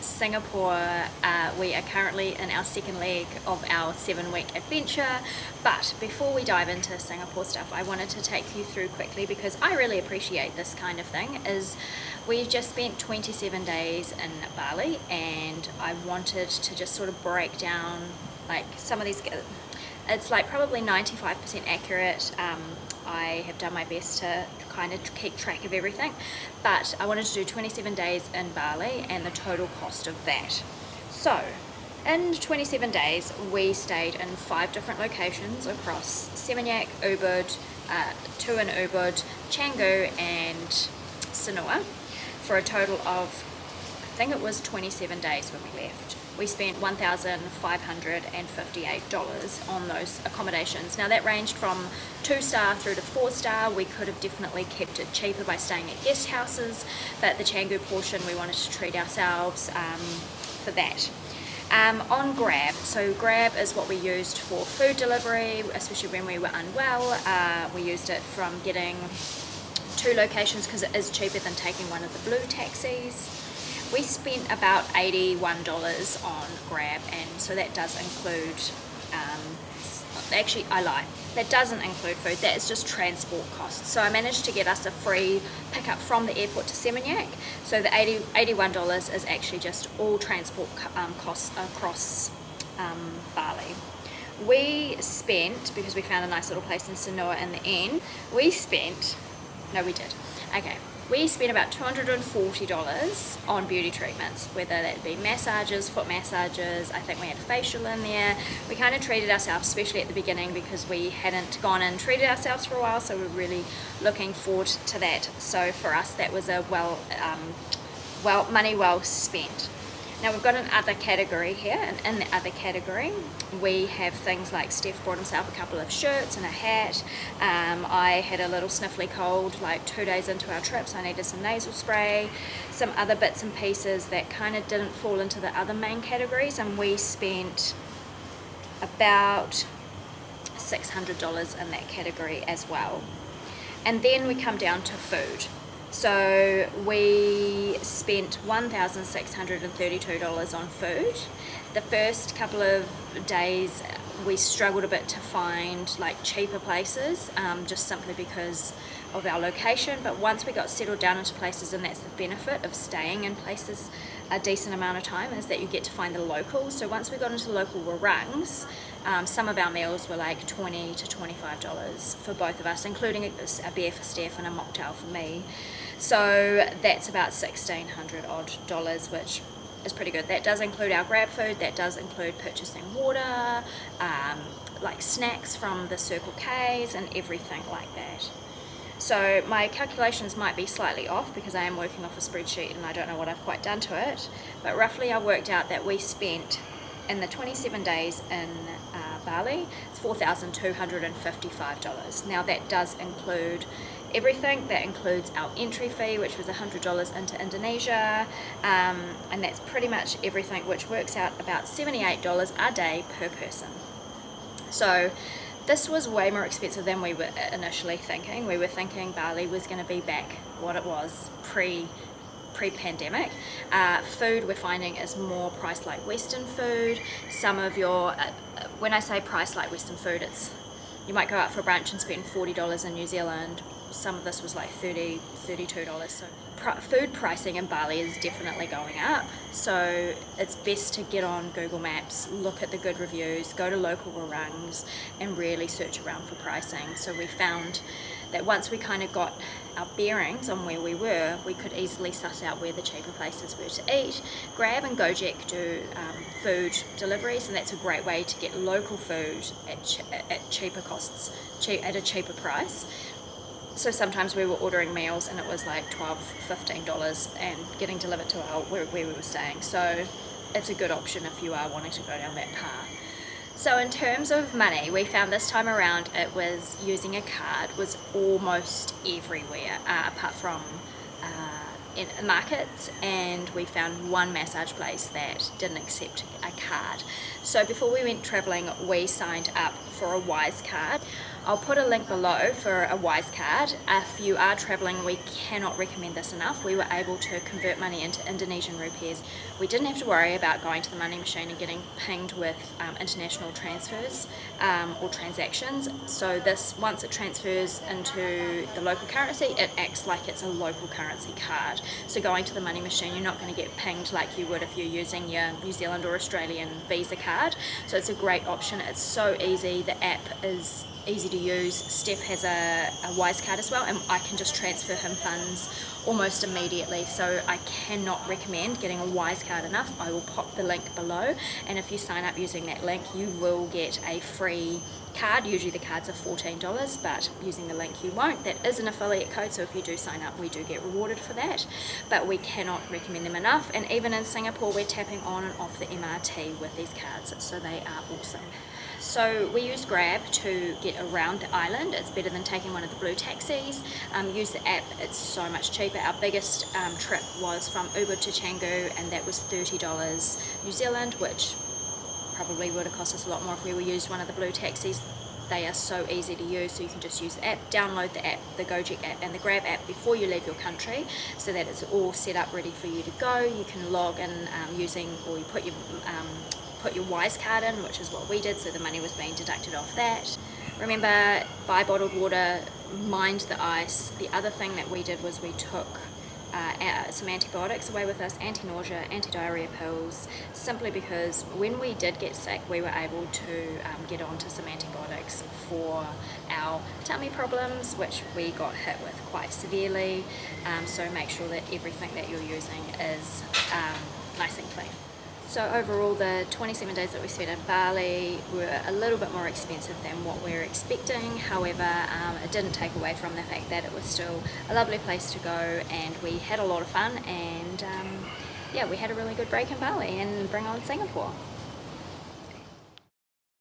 Singapore. We are currently in our second leg of our 7-week adventure, but before we dive into Singapore stuff, I wanted to take you through quickly, because I really appreciate this kind of thing, is we just spent 27 days in Bali, and I wanted to just sort of break down like some of these. It's like probably 95% accurate. I have done my best to kind of keep track of everything, but I wanted to do 27 days in Bali and the total cost of that. So in 27 days we stayed in 5 different locations across Seminyak, Ubud, 2 in Ubud, Canggu and Sanur, for a total of, I think it was 27 days when we left. We spent $1,558 on those accommodations. Now that ranged from 2-star through to 4-star. We could have definitely kept it cheaper by staying at guest houses, but the Canggu portion we wanted to treat ourselves for that. On Grab, so Grab is what we used for food delivery, especially when we were unwell. We used it from getting 2 locations because it is cheaper than taking one of the blue taxis. We spent about $81 on Grab, and so that does include, actually I lie, that doesn't include food, that is just transport costs. So I managed to get us a free pickup from the airport to Seminyak, so the $81 is actually just all transport costs across Bali. We spent, because we found a nice little place in Sanur in the end, we spent about $240 on beauty treatments, whether that be massages, foot massages. I think we had a facial in there. We kind of treated ourselves, especially at the beginning, because we hadn't gone and treated ourselves for a while, so we're really looking forward to that. So for us that was a money well spent. Now we've got an other category here, and in the other category we have things like Steph brought himself a couple of shirts and a hat. I had a little sniffly cold like 2 days into our trip, so I needed some nasal spray, some other bits and pieces that kind of didn't fall into the other main categories, and we spent about $600 in that category as well. And then we come down to food. So we spent $1,632 on food. The first couple of days we struggled a bit to find like cheaper places, just simply because of our location, but once we got settled down into places, and that's the benefit of staying in places a decent amount of time, is that you get to find the locals. So once we got into local warangs, some of our meals were like $20 to $25 for both of us, including a beer for Steph and a mocktail for me. So that's about $1,600 odd, which is pretty good. That does include our Grab food, that does include purchasing water, like snacks from the Circle K's and everything like that. So my calculations might be slightly off because I am working off a spreadsheet and I don't know what I've quite done to it, but roughly I worked out that we spent in the 27 days in Bali, it's $4,255. Now that does include everything. That includes our entry fee, which was $100 into Indonesia, and that's pretty much everything, which works out about $78 a day per person. So this was way more expensive than we were initially thinking. We were thinking Bali was going to be back what it was pre-pandemic. Food we're finding is more priced like Western food. Some of your, when I say price like Western food, it's, you might go out for brunch and spend $40 in New Zealand. Some of this was like $30, $32. So food pricing in Bali is definitely going up. So it's best to get on Google Maps, look at the good reviews, go to local warangs and really search around for pricing. So we found that once we kind of got our bearings on where we were, we could easily suss out where the cheaper places were to eat. Grab and Gojek do food deliveries, and that's a great way to get local food at cheaper costs, at a cheaper price. So sometimes we were ordering meals and it was like $12, $15 and getting delivered to where we were staying. So it's a good option if you are wanting to go down that path. So in terms of money, we found this time around it was using a card was almost everywhere, apart from in markets, and we found one massage place that didn't accept a card. So before we went traveling, we signed up for a Wise card. I'll put a link below for a Wise card. If you are traveling, we cannot recommend this enough. We were able to convert money into Indonesian rupees. We didn't have to worry about going to the money machine and getting pinged with international transfers or transactions. So this, once it transfers into the local currency, it acts like it's a local currency card. So going to the money machine, you're not going to get pinged like you would if you're using your New Zealand or Australian Visa card. So it's a great option. It's so easy. The app is easy to use. Steph has a Wise card as well, and I can just transfer him funds almost immediately. So I cannot recommend getting a Wise card enough. I will pop the link below, and if you sign up using that link, you will get a free card. Usually the cards are $14, but using the link you won't. That is an affiliate code, so if you do sign up, we do get rewarded for that, but we cannot recommend them enough. And even in Singapore, we're tapping on and off the MRT with these cards, so they are awesome. So we used Grab to get around the island. It's better than taking one of the blue taxis. Use the app, it's so much cheaper. Our biggest trip was from Ubud to Canggu, and that was $30 New Zealand, which probably would have cost us a lot more if we were used one of the blue taxis. They are so easy to use, so you can just use the app, download the app, the Gojek app and the Grab app before you leave your country, so that it's all set up ready for you to go. You can log in using, or you put your Wise card in, which is what we did, so the money was being deducted off that. Remember, buy bottled water, mind the ice. The other thing that we did was we took some antibiotics away with us, anti-nausea, anti-diarrhea pills, simply because when we did get sick, we were able to get onto some antibiotics for our tummy problems, which we got hit with quite severely. So make sure that everything that you're using is nice and clean. So overall, the 27 days that we spent in Bali were a little bit more expensive than what we were expecting. However, it didn't take away from the fact that it was still a lovely place to go, and we had a lot of fun, and yeah, we had a really good break in Bali, and bring on Singapore.